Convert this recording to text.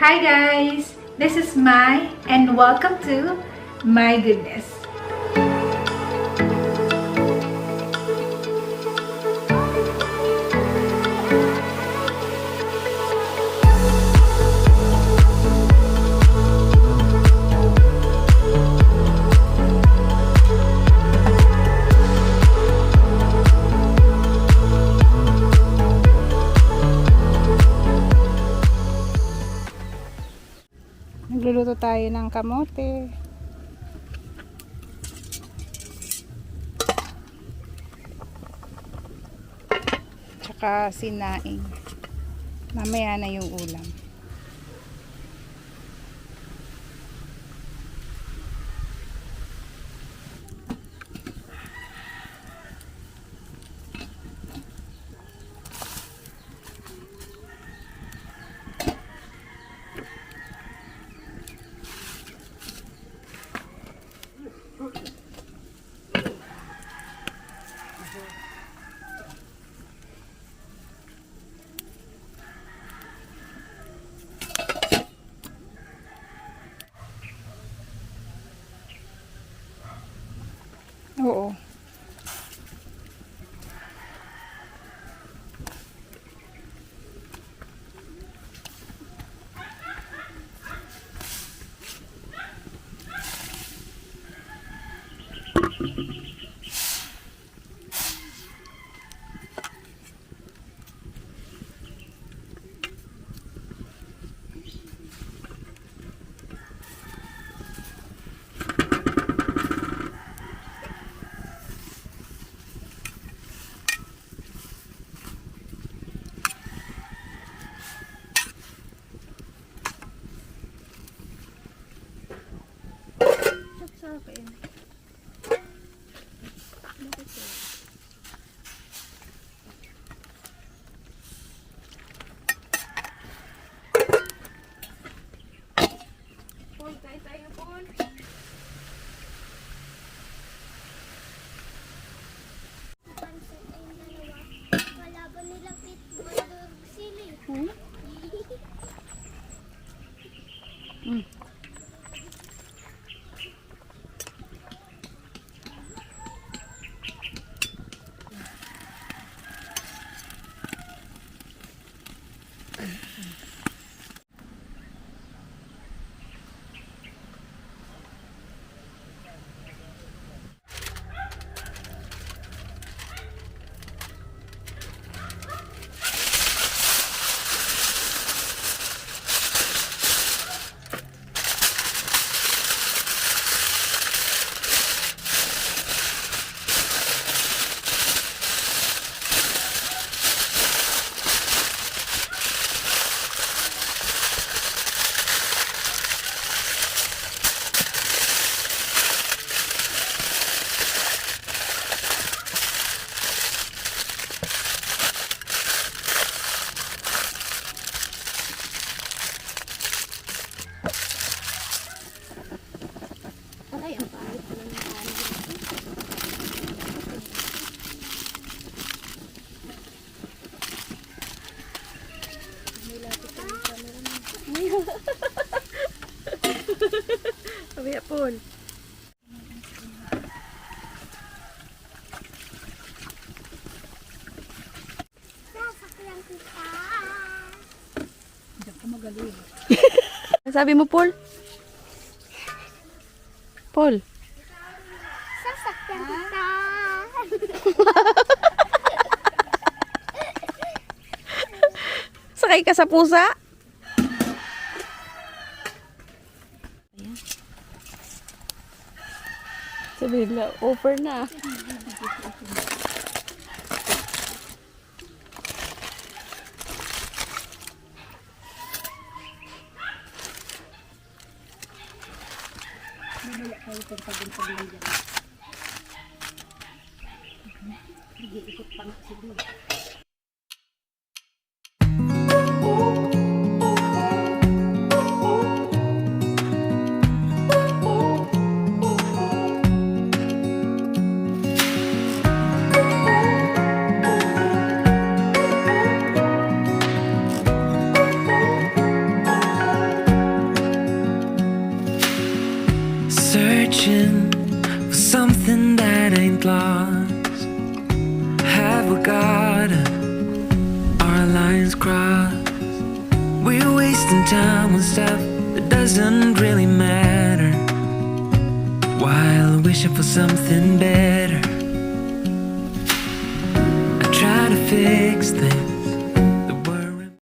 Hi guys! This is Mai and welcome to My Goodness. Nagluluto tayo ng kamote. Tsaka sinaing. Mamaya na yung ulam. Oo. Sa akin. Bakit ito? Paul, kain tayo, Paul. Pansit ay dalawa. Kalaban nila pitbull sili. Ay, ang pangit na ng kanin. Nilapit ka ng camera mo. Sabi ya, Paul. Sasakyan kita. Diyan ka magaling. Sabi mo, Paul? Paul. Sasakyan kita. Sakay ka sa pusa? Sabi nila, offer na. Searching for something that ain't lost. Have we got our lines crossed? We're wasting time on stuff that doesn't really matter, while wishing for something better. I try to fix things